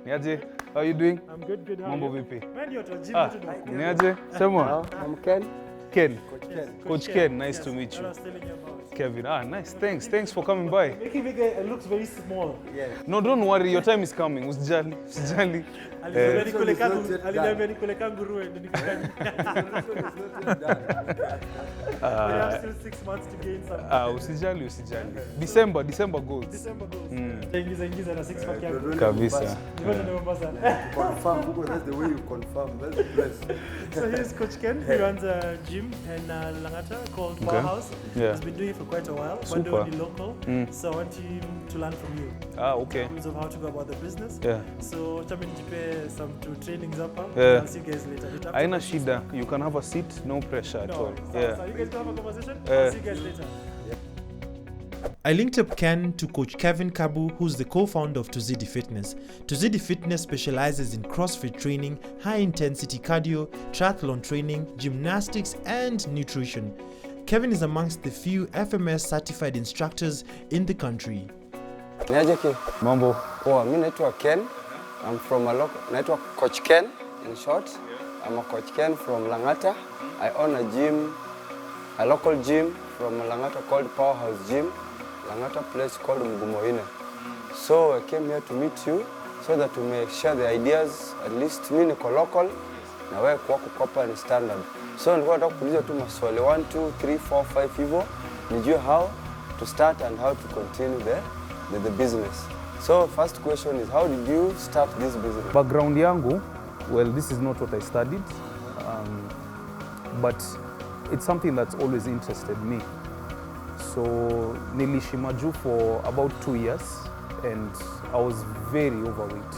Niaje, how are you doing? I'm good. Mambo vipi? Niaje, sema. I'm Ken. Ken. Coach Ken, nice to meet you. I was telling you about. Kevin, nice. Thanks for coming by. It looks very small. Yeah. No, don't worry, your time is coming. Usijali. Aliniambia nikule nguruwe ndio nikafanya. We have still 6 months to gain some. Usijali. December goes. Ingiza na 6 pack yangu. Kabisa. Confirm, because that's the way you confirm. That's the place. So here's Coach Ken. He runs a gym in Langata called Powerhouse. Yeah. He's been doing it for quite a while. Super. But only local. So I want him to learn from you. Okay. In terms of how to go about the business. Yeah. So tell me to prepare some two trainings hapa. Yeah. I'll see you guys later. Aina shida. You can have a seat, no pressure at all. Yeah. So you guys can have a conversation. I'll see you guys later. I linked up Ken to Coach Kevin Kabu, who's the co-founder of Tuzidi Fitness. Tuzidi Fitness specializes in CrossFit training, high-intensity cardio, triathlon training, gymnastics, and nutrition. Kevin is amongst the few FMS-certified instructors in the country. Niaje ki? Mambo. Poa, mimi naitwa Ken. I'm from a local, naitwa Coach Ken in short. I'm a Coach Ken from Langata. I own a gym, a local gym from Langata called Powerhouse Gym. Langata place called Mgumoine. So I came here to meet you so that we may share the ideas. At least mimi niko local na wewe kwako kopa ni standard. So nilikuwa nataka kuuliza tu maswali 1 2 3 4 5 hivyo nijue how to start and how to continue the business. So first question is, how did you start this business? Background yangu, well, this is not what I studied, but it's something that's always interested me. So niliishi Maju for about 2 years and I was very overweight.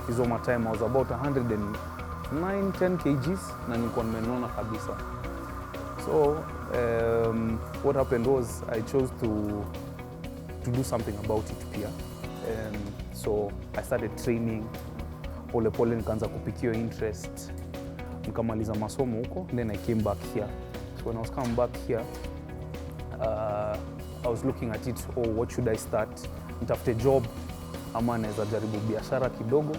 Hizo time I was about 109-10 kgs na nilikuwa nimenona kabisa. So what happened was I chose to do something about it pia. So I started training, pole nikaanza kupikia interest, nikamaliza masomo huko, then I came back here. So when I was coming back here, I was looking at it, what should I start? Nitafute job ama naweza jaribu biashara kidogo.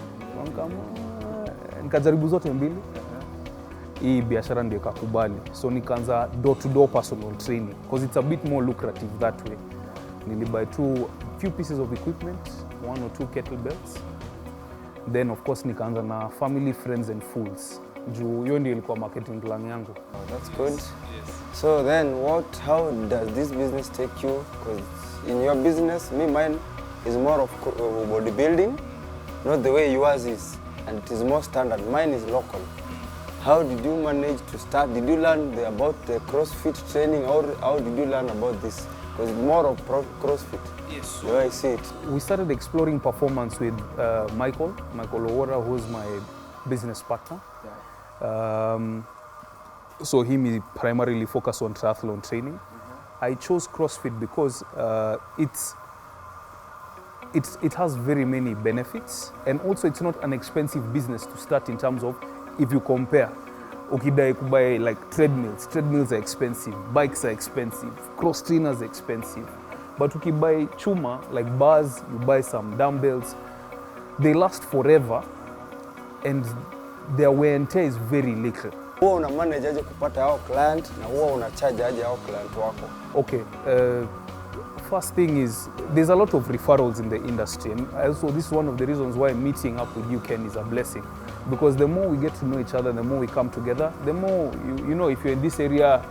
Nikajaribu zote mbili. Hii biashara ndio ikakubali. So nikaanza door to door personal training because it's a bit more lucrative that way. Nilibuy few pieces of equipment, 1 or 2 kettlebells. Then of course nikaanza na family, friends and fools. Juu hiyo ndio ilikuwa marketing plan yangu. Oh, that's good. Yes. So then how does this business take you? Because in your business, mine is more of bodybuilding, not the way yours is, and it is more standard. Mine is local. How did you manage to start? Did you learn about the CrossFit training, or how did you learn about this? Because it's more of CrossFit. Yes. The way I see it. We started exploring performance with Michael Owora, who's my business partner. So he primarily focused on triathlon training. I chose CrossFit because it has very many benefits, and also it's not an expensive business to start in terms of, if you compare, ukidai kubuy like treadmills are expensive, bikes are expensive, cross trainers are expensive. But ukibuy chuma, like bars, you buy some dumbbells, they last forever and their wear and tear is very little. Huwa una manage aje kupata hao client na huwa una charge aje hao client wako? Okay, first thing is there's a lot of referrals in the industry, and also this is one of the reasons why meeting up with you, Ken, is a blessing, because the more we get to know each other, the more we come together, the more you know, if you're in this area,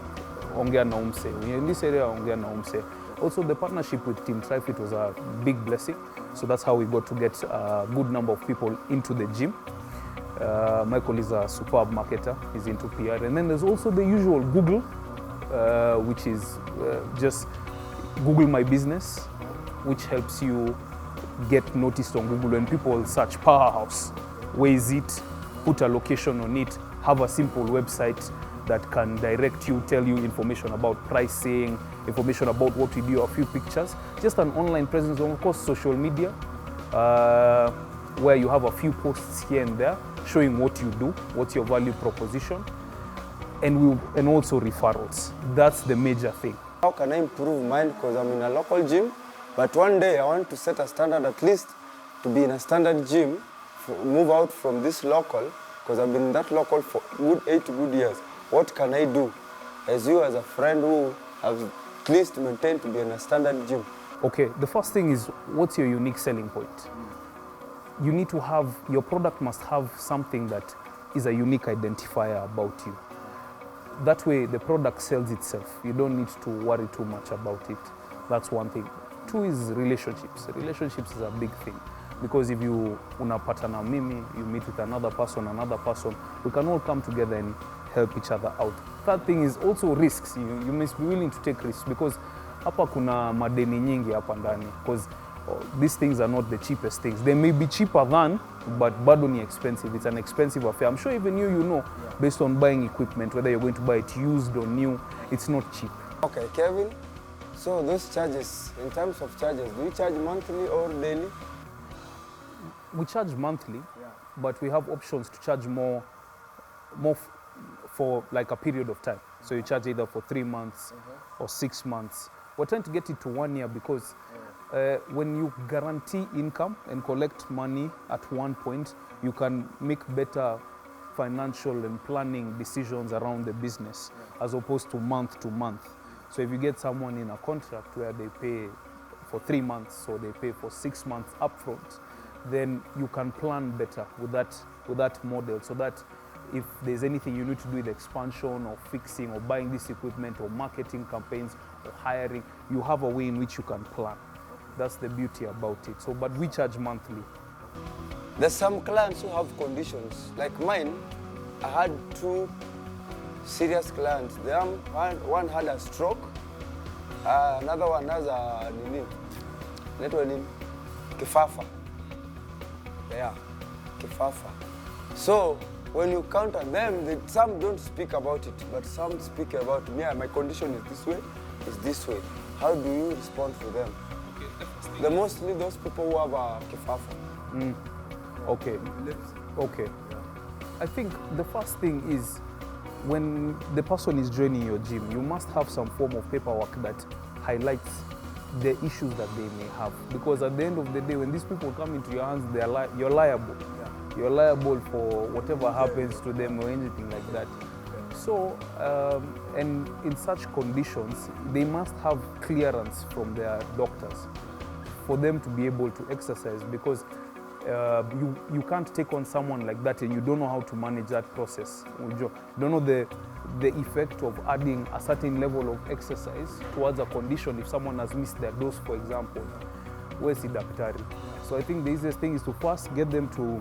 ongea na umse. When you're in this area, ongea na umse. Also, the partnership with Team TriFit was a big blessing, so that's how we got to get a good number of people into the gym. Michael is a superb marketer, he's into PR. And then there's also the usual Google, which is just Google My Business, which helps you get noticed on Google. When people search Powerhouse, where is it, put a location on it, have a simple website that can direct you, tell you information about pricing, information about what we do, a few pictures, just an online presence, of course social media, where you have a few posts here and there showing what you do, what's your value proposition, and also referrals. That's the major thing. How can I improve mine? Because I'm in a local gym, but one day I want to set a standard, at least to be in a standard gym move out from this local, because I've been in that local for good 8 good years. What can I do as you, as a friend who has at least maintained to be in a standard gym? Okay, the first thing is, what's your unique selling point? You need to have, your product must have something that is a unique identifier about you. That way the product sells itself. You don't need to worry too much about it. That's one thing. 2 is relationships. Relationships is a big thing. Because if you unapata na mimi, you meet with another person, we can all come together and help each other out. Third thing is also risks. You must be willing to take risks, because hapa kuna madeni nyingi hapa ndani, because these things are not the cheapest things. They may be cheaper than, but bado ni expensive. It's an expensive affair. I'm sure even you know, based on buying equipment, whether you're going to buy it used or new, it's not cheap. Okay, Kevin, so those charges, in terms of charges, do you charge monthly or daily? We charge monthly, but we have options to charge more for like a period of time. So you charge either for 3 months or 6 months. We're trying to get it to 1 year, because when you guarantee income and collect money at one point, you can make better financial and planning decisions around the business, as opposed to month to month. So if you get someone in a contract where they pay for 3 months or they pay for 6 months upfront, then you can plan better with that model, so that if there's anything you need to do with expansion or fixing or buying this equipment or marketing campaigns or hiring, you have a way in which you can plan. That's the beauty about it. So, but we charge monthly. There's some clients who have conditions. Like mine, I had 2 serious clients. One had a stroke, another one has a kifafa. Yeah, kifafa. So when you counter them, some don't speak about it, but some speak about, my condition is this way. How do you respond to them? Okay, mostly those people who have a kifafa. Okay. Okay. I think the first thing is, when the person is joining your gym, you must have some form of paperwork that highlights the issues that they may have. Because at the end of the day, when these people come into your hands, you're liable. Yeah. You're liable for whatever happens to them or anything like that. Yeah. So, and in such conditions, they must have clearance from their doctors for them to be able to exercise, because you can't take on someone like that and you don't know how to manage that process. You don't know the effect of adding a certain level of exercise towards a condition. If someone has missed their dose, for example, where's the daktari? So I think the easiest thing is to first get them to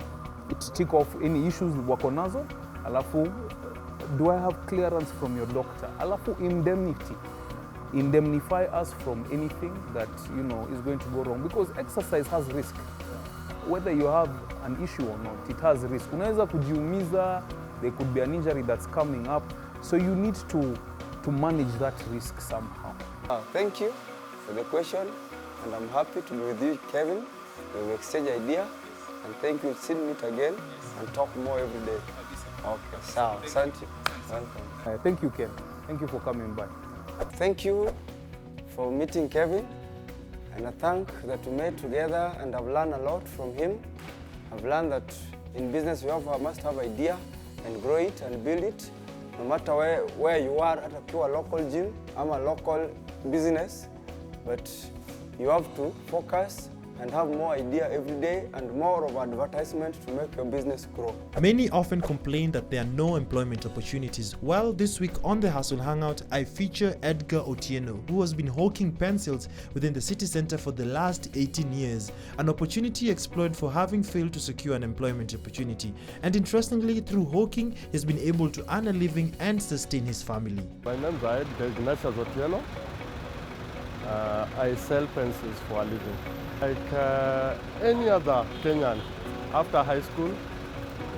tick off any issues wako nazo, alafu do I have clearance from your doctor? Alafu indemnify us from anything that is going to go wrong, because exercise has risk. Whether you have an issue or not, it has risk. Unaweza kujiumiza, there could be an injury that's coming up, so you need to manage that risk somehow. Thank you for the question, and I'm happy to be with you, Kevin. We'll exchange ideas, and thank you. We'll still meet again and talk more every day. Okay, so thank you. Welcome. Thank you, Ken. Thank you for coming by. Thank you for meeting Kevin, and I thank that we met together, and I've learned a lot from him. I've learned that in business must have idea and grow it and build it, no matter where you are, at a local gym, I'm a local business, but you have to focus and have more idea every day and more of advertisement to make your business grow. Many often complain that there are no employment opportunities. Well, this week on the Hustle Hangout, I feature Edgar Otieno, who has been hawking pencils within the city center for the last 18 years, an opportunity explored for having failed to secure an employment opportunity. And interestingly, through hawking, he's been able to earn a living and sustain his family. My name is Edgar Otieno. I sell pencils for a living. Like any other Kenyan, after high school,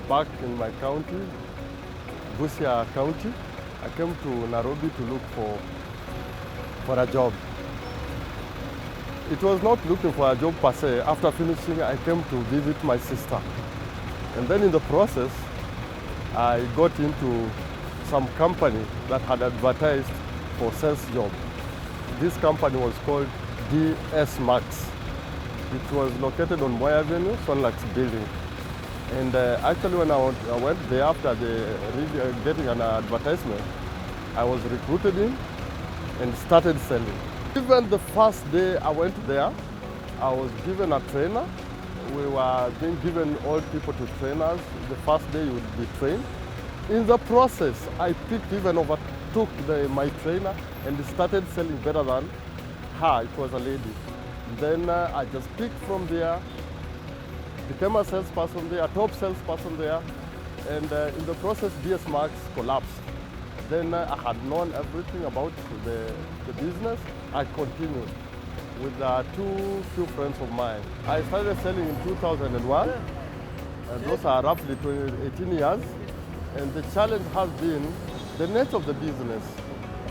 back in my county, Busia County, I came to Nairobi to look for a job. It was not looking for a job per se. After finishing, I came to visit my sister. And then in the process, I got into some company that had advertised for sales job. This company was called DS Max. It was located on Moy Avenue, Sonlax building. And actually when I went there after getting an advertisement, I was recruited in and started selling. Even the first day I went there, I was given a trainer. We were being given all people to train us. The first day you would be trained. In the process, I overtook my trainer and started selling better than her. It was a lady. Then I just picked from there, became a salesperson there, a top salesperson there, and in the process, DS Max collapsed. Then I had known everything about the business. I continued with few friends of mine. I started selling in 2001, and those are roughly 18 years. And the challenge has been the nature of the business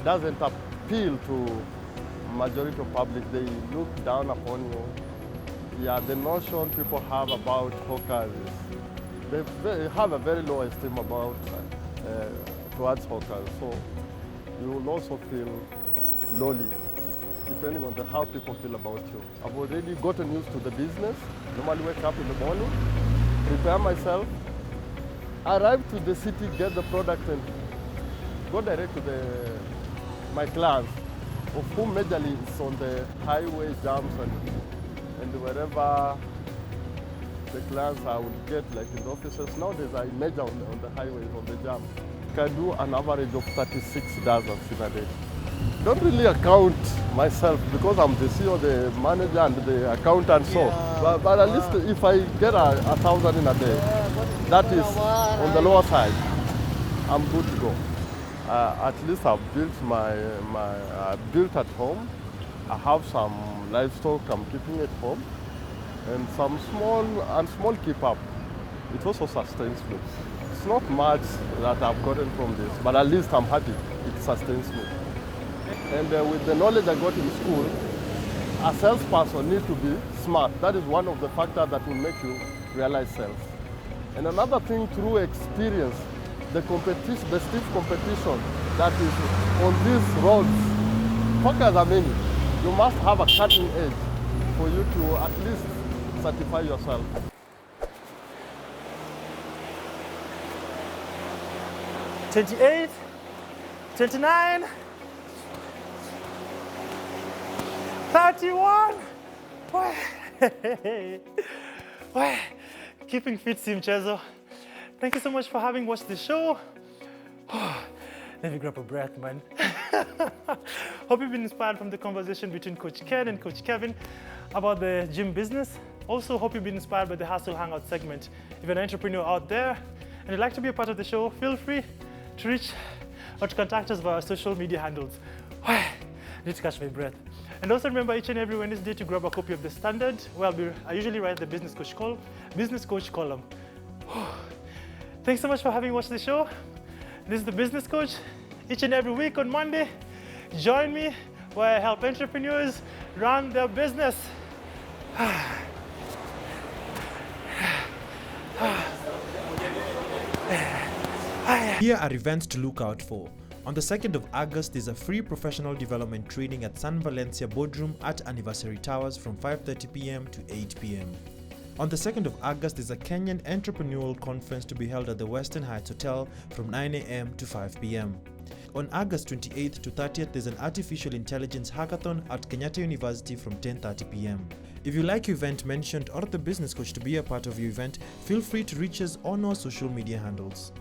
doesn't appeal to majority of public. They look down upon you. Yeah, the notion people have about hawkers is they have a very low esteem about towards hawkers. So you will also feel lowly depending on how people feel about you. I've already gotten used to the business. Normally wake up in the morning, prepare myself, arrive to the city, get the product and go direct to my clients, of whom majorly is on the highway jams and wherever the clients I would get, like in the offices. Nowadays I major on the highways, on the jam. I do an average of 36 dozens in a day. Don't really account myself because I'm the CEO, the manager and the accountant, so. But at least if I get 1,000 in a day, that is on the lower side, I'm good to go. At least I've built built at home. I have some livestock I'm keeping at home, and some small keep up. It also sustains me. It's not much that I've gotten from this, but at least I'm happy. It sustains me. And with the knowledge I got in school, a salesperson needs to be smart. That is one of the factors that will make you realize sales. And another thing, through experience, the stiff competition that is on these roads, hawkers are many. You must have a cutting edge for you to at least certify yourself. 28, 29, 31. Keeping fit, si mchezo. Thank you so much for having watched the show. Let me grab a breath, man. Hope you've been inspired from the conversation between Coach Ken and Coach Kevin about the gym business. Also, hope you've been inspired by the Hustle Hangout segment. If you're an entrepreneur out there and you'd like to be a part of the show, feel free to reach or to contact us via our social media handles. I need to catch my breath. And also remember each and every Wednesday to grab a copy of The Standard, where I usually write the Business Coach column. Thanks so much for having watched the show. This is the Business Coach. Each and every week on Monday, join me where I help entrepreneurs run their business. Here are events to look out for. On the 2nd of August, there's a free professional development training at San Valencia Boardroom at Anniversary Towers from 5:30 p.m. to 8 p.m. On the 2nd of August, there's a Kenyan Entrepreneurial Conference to be held at the Western Heights Hotel from 9 a.m. to 5 p.m. On August 28th to 30th, there's an Artificial Intelligence Hackathon at Kenyatta University from 10:30 p.m. If you like your event mentioned or the Business Coach to be a part of your event, feel free to reach us on our social media handles.